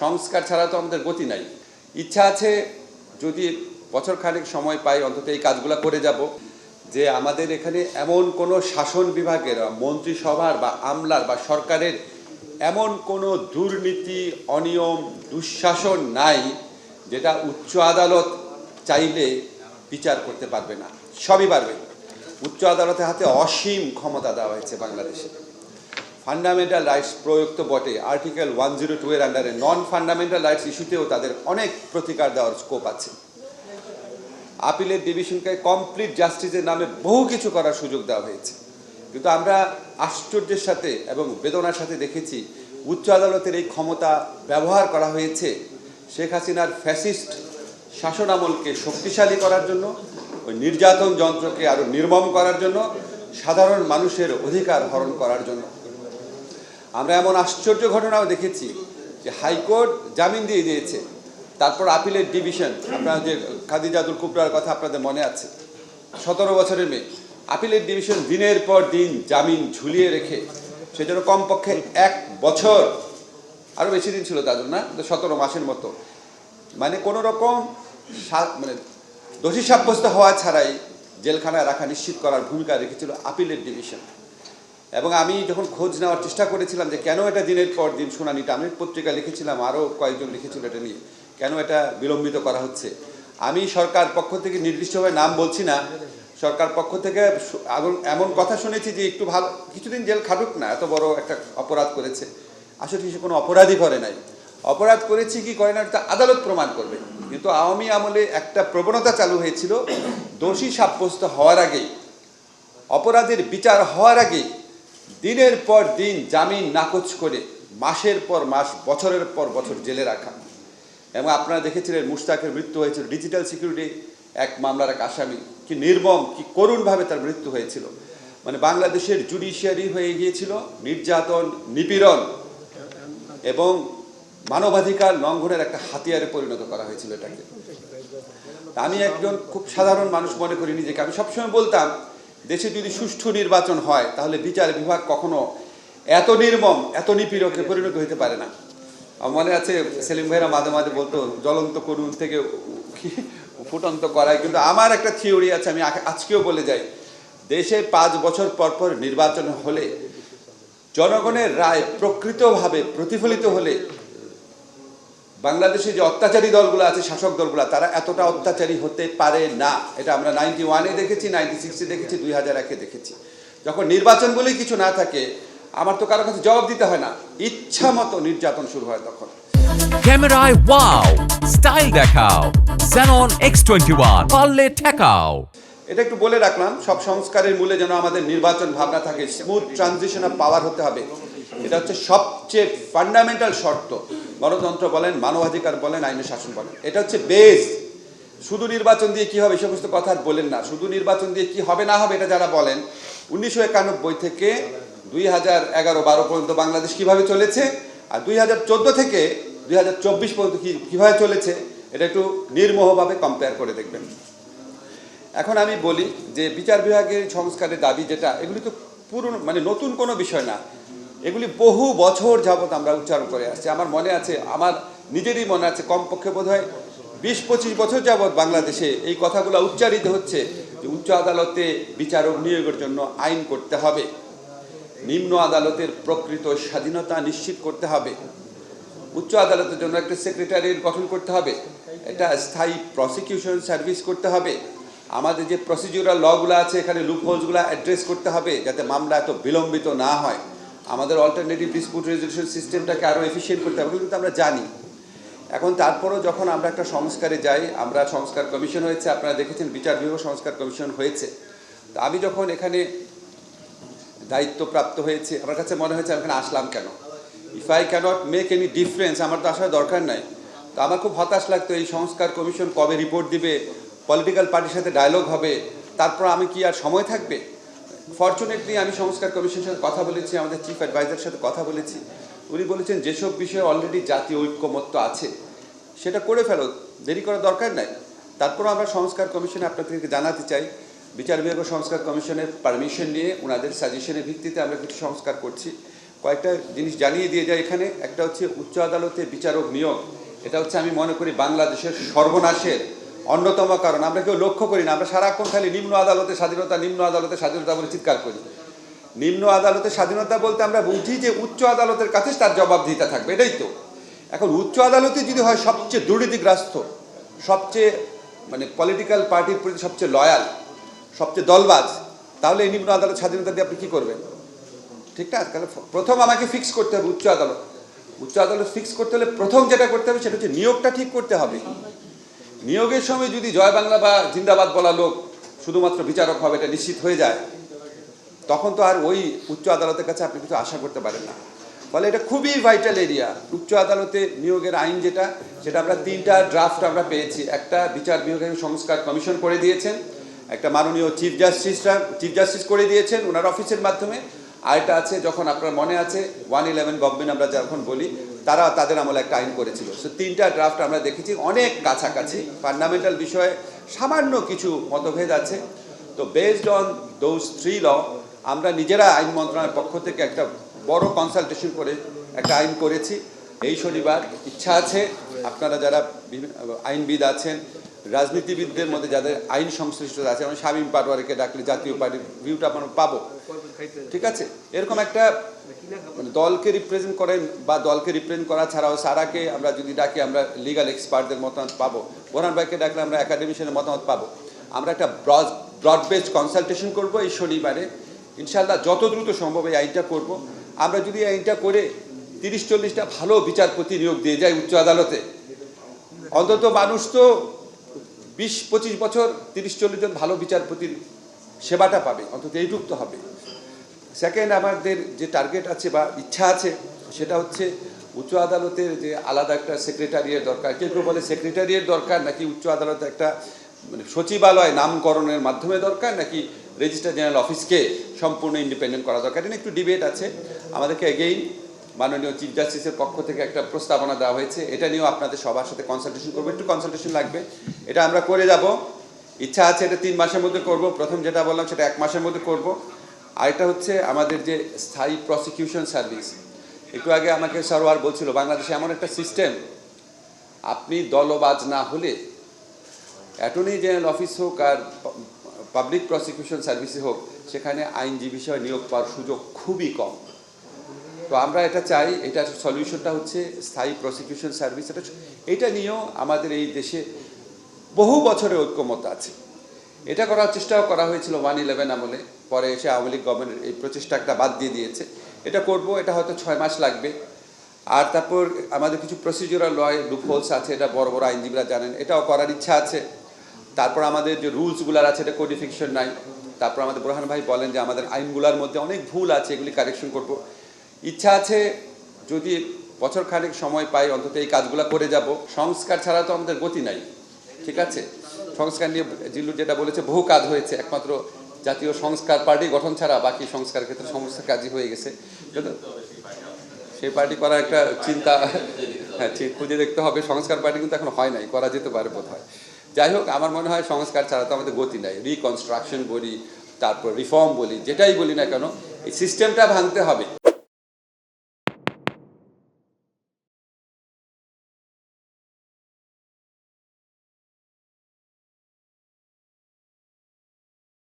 সংস্কার ছাড়া তো আমাদের গতি নাই। ইচ্ছা আছে যদি বছর খানেক সময় পাই অন্তত এই কাজগুলো করে যাব, যে আমাদের এখানে এমন কোনো শাসন বিভাগের মন্ত্রিসভার বা আমলার বা সরকারের এমন কোনো দুর্নীতি, অনিয়ম, দুঃশাসন নাই যেটা উচ্চ আদালত চাইলে বিচার করতে পারবে না। সবই পারবে। উচ্চ আদালতের হাতে অসীম ক্ষমতা দেওয়া হয়েছে বাংলাদেশে। ফান্ডামেন্টাল রাইটস প্রয়োগ তো বটে, আর্টিকেল 102 এর আন্ডারে নন ফান্ডামেন্টাল রাইটস ইস্যুতেও তাদের অনেক প্রতিকার দেওয়ার স্কোপ আছে। আপিলের ডিভিশনকে কমপ্লিট জাস্টিসের নামে বহু কিছু করার সুযোগ দেওয়া হয়েছে, কিন্তু আমরা আশ্চর্যের সাথে এবং বেদনার সাথে দেখেছি উচ্চ আদালতের এই ক্ষমতা ব্যবহার করা হয়েছে শেখ হাসিনার ফ্যাসিস্ট শাসনামলকে শক্তিশালী করার জন্য, ওই নির্যাতন যন্ত্রকে আরও নির্মম করার জন্য, সাধারণ মানুষের অধিকার হরণ করার জন্য। আমরা এমন আশ্চর্য ঘটনাও দেখেছি যে হাইকোর্ট জামিন দিয়ে দিয়েছে, তারপর আপিলের ডিভিশন, আপনারা যে খাদিজাতুল কুবরার কথা আপনাদের মনে আছে, 17 বছরের মেয়ে, আপিলের ডিভিশন দিনের পর দিন জামিন ঝুলিয়ে রেখে সেজন্য কমপক্ষে 1 বছর, আরও বেশি দিন ছিল তাদের, না 17 মাসের মতো, মানে কোনো রকম মানে দোষী সাব্যস্ত হওয়া ছাড়াই জেলখানায় রাখা নিশ্চিত করার ভূমিকা রেখেছিল আপিলের ডিভিশন। এবং আমি যখন খোঁজ নেওয়ার চেষ্টা করেছিলাম যে কেন এটা দিনের পর দিন শুনানিটা, আমি পত্রিকা লিখেছিলাম, আরও কয়েকজন লিখেছিল এটা নিয়ে, কেন এটা বিলম্বিত করা হচ্ছে। আমি সরকার পক্ষ থেকে নির্দিষ্টভাবে নাম বলছি না, সরকার পক্ষ থেকে এমন কথা শুনেছি যে একটু ভালো কিছুদিন জেল খাটুক না, এত বড় একটা অপরাধ করেছে। আসলে সে কোনো অপরাধই করে নাই, অপরাধ করেছি কি করে না এটা আদালত প্রমাণ করবে। কিন্তু আওয়ামী আমলে একটা প্রবণতা চালু হয়েছিল, দোষী সাব্যস্ত হওয়ার আগেই, অপরাধের বিচার হওয়ার আগেই দিনের পর দিন জামিন নাকচ করে মাসের পর মাস, বছরের পর বছর জেলে রাখা। এবং আপনারা দেখেছিলেন মুশতাকের মৃত্যু হয়েছিল ডিজিটাল সিকিউরিটি এক মামলার এক আসামি, কি নির্মম, কি করুণভাবে তার মৃত্যু হয়েছিল। মানে বাংলাদেশের জুডিশিয়ারি হয়ে গিয়েছিল নির্যাতন, নিপীড়ন এবং মানবাধিকার লঙ্ঘনের একটা হাতিয়ারে পরিণত করা হয়েছিল এটাকে। আমি একজন খুব সাধারণ মানুষ মনে করি নিজেকে, আমি সবসময় বলতাম দেশে যদি সুষ্ঠু নির্বাচন হয় তাহলে বিচার বিভাগ কখনো এত নির্মম, এত নিপীড়কে পরিণত হতে পারে না। আমার মনে আছে সেলিম ভাইরা মাঝে মাঝে বলতো জ্বলন্ত করুণ থেকে ফুটন্ত করায়, কিন্তু আমার একটা থিওরি আছে, আমি আজকেও বলে যাই, দেশে 5 বছর পর পর নির্বাচন হলে, জনগণের রায় প্রকৃতভাবে প্রতিফলিত হলে বাংলাদেশে যে অত্যাচারী দলগুলো আছে, শাসক দলগুলো, তারা এতটা অত্যাচারী হতে পারে না। এটা আমরা 91-এ দেখেছি, 96-এ দেখেছি, 2001-এ দেখেছি। যখন নির্বাচন বলেই কিছু না থাকে, আমার তো কারো কাছে জবাব দিতে হয় না, ইচ্ছা মতো নির্যাতন শুরু হয় তখন। ক্যামেরায় ওয়াও, স্টাইল দেখাও, Xenon X21 পারলে ঠেকাও। এটা একটু বলে রাখলাম, সব সংস্কারের মূলে যেন আমাদের নির্বাচন ভাবনা থাকে, স্মুথ ট্রানজিশন অফ পাওয়ার হতে হবে। এটা হচ্ছে সবচেয়ে ফান্ডামেন্টাল শর্ত। গণতন্ত্র বলেন, মানবাধিকার বলেন, আইনের শাসন বলেন, এটা হচ্ছে বেস। শুধু নির্বাচন দিয়ে কি হবে এই সমস্ত কথা বলেন না। শুধু নির্বাচন দিয়ে কি হবে না হবে এটা যারা বলেন, 1991 থেকে 2011-12 পর্যন্ত বাংলাদেশ কিভাবে চলেছে, আর 2014 থেকে 2024 পর্যন্ত কিভাবে চলেছে, এটা একটু নির্মোহভাবে কম্পেয়ার করে দেখবেন। এখন আমি বলি যে বিচার বিভাগের সংস্কারের দাবি যেটা, এগুলি তো পুরনো, মানে নতুন কোনো বিষয় না, এগুলি বহু বছর যাবৎ আমরা উচ্চারণ করে আসছি। আমার মনে আছে, আমার নিজেরই মনে আছে, কমপক্ষে বোধ হয় 20-25 বছর যাবৎ বাংলাদেশে এই কথাগুলো উচ্চারিত হচ্ছে যে উচ্চ আদালতে বিচারক নিয়োগের জন্য আইন করতে হবে, নিম্ন আদালতের প্রকৃত স্বাধীনতা নিশ্চিত করতে হবে, উচ্চ আদালতের জন্য একটা সেক্রেটারিয়েট গঠন করতে হবে, একটা স্থায়ী প্রসিকিউশন সার্ভিস করতে হবে, আমাদের যে প্রসিডিউরাল লগুলো আছে এখানে লুপহোলসগুলো অ্যাড্রেস করতে হবে যাতে মামলা এত বিলম্বিত না হয়, আমাদের অল্টারনেটিভ ডিসপিউট রেজলিউশন সিস্টেমটাকে আরও এফিশিয়েন্ট করতে হবে, কিন্তু আমরা জানি। এখন তারপরেও যখন আমরা একটা সংস্কারে যাই, আমরা সংস্কার কমিশন হয়েছে, আপনারা দেখেছেন বিচার বিভাগ সংস্কার কমিশন হয়েছে, তো আমি যখন এখানে দায়িত্বপ্রাপ্ত হয়েছি, আমার কাছে মনে হয়েছে আমি এখানে আসলাম কেন, if I can't make any difference, আমার তো আসার দরকার নাই। তো আমার খুব হতাশ লাগতো, এই সংস্কার কমিশন কবে রিপোর্ট দিবে, পলিটিক্যাল পার্টির সাথে ডায়লগ হবে, তারপর আমি কি আর সময় থাকবে। ফরচুনেটলি আমি সংস্কার কমিশনের সাথে কথা বলেছি, আমাদের চিফ অ্যাডভাইজারের সাথে কথা বলেছি, উনি বলেছেন যেসব বিষয়ে অলরেডি জাতীয় ঐক্যমত্য আছে সেটা করে ফেলো, দেরি করার দরকার নাই। তারপরও আমরা সংস্কার কমিশনে আপনাদেরকে জানাতে চাই, বিচার বিভাগ সংস্কার কমিশনের পারমিশন নিয়ে ওনাদের সাজেশনের ভিত্তিতে আমরা কিছু সংস্কার করছি। কয়েকটা জিনিস জানিয়ে দিয়ে যায় এখানে। একটা হচ্ছে উচ্চ আদালতে বিচারক নিয়োগ, এটা হচ্ছে আমি মনে করি বাংলাদেশের সর্বনাশের অন্যতম কারণ। আমরা কেউ লক্ষ্য করি না, আমরা সারাক্ষণ খালি নিম্ন আদালতে স্বাধীনতা, নিম্ন আদালতে স্বাধীনতা বলে চিৎকার করি। নিম্ন আদালতের স্বাধীনতা বলতে আমরা বুঝি যে উচ্চ আদালতের কাছে তার জবাবদিহিতা থাকবে, এটাই তো। এখন উচ্চ আদালতে যদি হয় সবচেয়ে দুর্নীতিগ্রস্ত, সবচেয়ে মানে পলিটিক্যাল পার্টির প্রতি সবচেয়ে লয়াল, সবচেয়ে দলবাজ, তাহলে এই নিম্ন আদালত স্বাধীনতা দিয়ে আপনি কী করবেন? ঠিক না? তাহলে প্রথম আমাকে ফিক্স করতে হবে উচ্চ আদালত। উচ্চ আদালত ফিক্স করতে হলে প্রথম যেটা করতে হবে সেটা হচ্ছে নিয়োগটা ঠিক করতে হবে। নিয়োগের সময় যদি জয় বাংলা বা জিন্দাবাদ বলা লোক শুধুমাত্র বিচারক হবে এটা নিশ্চিত হয়ে যায়, তখন তো আর ওই উচ্চ আদালতের কাছে আপনি কিছু আশা করতে পারেন না। ফলে এটা খুবই ভাইটাল এরিয়া। উচ্চ আদালতে নিয়োগের আইন যেটা, সেটা আমরা 3টা ড্রাফট আমরা পেয়েছি। একটা বিচার বিভাগীয় সংস্কার কমিশন করে দিয়েছেন, একটা মাননীয় চিফ জাস্টিস করে দিয়েছেন ওনার অফিসের মাধ্যমে, আরেকটা আছে যখন আপনার মনে আছে 111 গভর্নমেন্ট আমরা যখন বলি, তারা তাদের আমলে একটা আইন করেছিল। সো 3টা ড্রাফট আমরা দেখেছি, অনেক কাছাকাছি, ফান্ডামেন্টাল বিষয়ে সামান্য কিছু মতভেদ আছে। তো বেসড অন দোজ 3 ল আমরা নিজেরা আইন মন্ত্রণালয়ের পক্ষ থেকে একটা বড় কনসালটেশন করে একটা আইন করেছি। এই শনিবার ইচ্ছা আছে আপনারা যারা আইনবিদ আছেন, রাজনীতিবিদদের মধ্যে যাদের আইন সংশ্লিষ্টতা আছে, আমি শামীম পাটোয়ারিকে ডাকলে জাতীয় পার্টির ভিউটা আমরা পাবো। ঠিক আছে, এরকম একটা মানে দলকে রিপ্রেজেন্ট করেন বা দলকে রিপ্রেজেন্ট করা ছাড়াও সারাকে আমরা যদি ডাকি আমরা লিগাল এক্সপার্টদের মতামত পাবো, বোরহান ভাইকে ডাকলে আমরা একাডেমিশিয়ানের মতামত পাবো। আমরা একটা ব্রড বেসড কনসালটেশন করবো এই শনিবারে ইনশাআল্লাহ, যত দ্রুত সম্ভব এই আইনটা করব। আমরা যদি এই আইনটা করে 30-40টা ভালো বিচারপতি নিয়োগ দিয়ে যাই উচ্চ আদালতে, অন্তত মানুষ তো 20-25 বছর 30-40 জন ভালো বিচারপতির সেবাটা পাবে, অন্তত এইটুক তো হবে। সেকেন্ড, আমাদের যে টার্গেট আছে বা ইচ্ছা আছে সেটা হচ্ছে উচ্চ আদালতের যে আলাদা একটা সেক্রেটারিয়েট দরকার। কেউ কেউ বলে সেক্রেটারিয়েট দরকার, নাকি উচ্চ আদালতে একটা মানে সচিবালয় নামকরণের মাধ্যমে দরকার, নাকি রেজিস্ট্রার জেনারেল অফিসকে সম্পূর্ণ ইন্ডিপেন্ডেন্ট করা দরকার। এটা একটু ডিবেট আছে। আমাদেরকে এগেইন মাননীয় চিফ জাস্টিসের পক্ষ থেকে একটা প্রস্তাবনা দেওয়া হয়েছে, এটা নিয়েও আপনাদের সবার সাথে কনসালটেশন করবো। একটু কনসালটেশন লাগবে, এটা আমরা করে যাব। ইচ্ছা আছে এটা 3 মাসের মধ্যে করব। প্রথম যেটা বললাম সেটা 1 মাসের মধ্যে করব। আরেকটা হচ্ছে আমাদের যে স্থায়ী প্রসিকিউশন সার্ভিস, একটু আগে আমাকে সরওয়ার বলছিল বাংলাদেশে এমন একটা সিস্টেম, আপনি দলবাজ না হলে অ্যাটর্নি জেনারেল অফিস হোক আর পাবলিক প্রসিকিউশন সার্ভিসে হোক, সেখানে আইনজীবী হিসেবে নিয়োগ পাওয়ার সুযোগ খুবই কম। তো আমরা এটা চাই, এটার সলিউশনটা হচ্ছে স্থায়ী প্রসিকিউশন সার্ভিস। এটা নিয়েও আমাদের এই দেশে বহু বছরের ঐক্যমত আছে। এটা করার চেষ্টাও করা হয়েছিল 111 আমলে, পরে এসে আওয়ামী লীগ গভর্নমেন্ট এই প্রচেষ্টাটা বাদ দিয়ে দিয়েছে। এটা করব, এটা হয়তো 6 মাস লাগবে। আর তারপর আমাদের কিছু প্রসিডিউরাল লুপহোলস আছে, এটা বড় বড় আইনজীবীরা জানেন, এটাও করার ইচ্ছা আছে। তারপর আমাদের যে রুলসগুলার আছে এটা কোডিফিকেশন নাই। তারপর আমাদের বোরহান ভাই বলেন যে আমাদের আইনগুলোর মধ্যে অনেক ভুল আছে, এগুলি কারেকশন করব। ইচ্ছা আছে যদি বছর খানেক সময় পাই অন্তত এই কাজগুলো করে যাব। সংস্কার ছাড়া তো আমাদের গতি নাই। ঠিক আছে, সংস্কার নিয়ে জিল্লু যেটা বলেছে বহু কাজ হয়েছে, একমাত্র জাতীয় সংস্কার পার্টি গঠন ছাড়া বাকি সংস্কার ক্ষেত্রে সমস্ত কাজই হয়ে গেছে। কিন্তু সেই পার্টি করার একটা চিন্তা, হ্যাঁ ঠিক খুঁজে দেখতে হবে। সংস্কার পার্টি কিন্তু এখন হয় নাই, করা যেতে পারে বোধ হয়। যাই হোক, আমার মনে হয় সংস্কার ছাড়া তো আমাদের গতি নাই। রিকনস্ট্রাকশন বলি, তারপর রিফর্ম বলি, যেটাই বলি না কেন, এই সিস্টেমটা ভাঙতে হবে।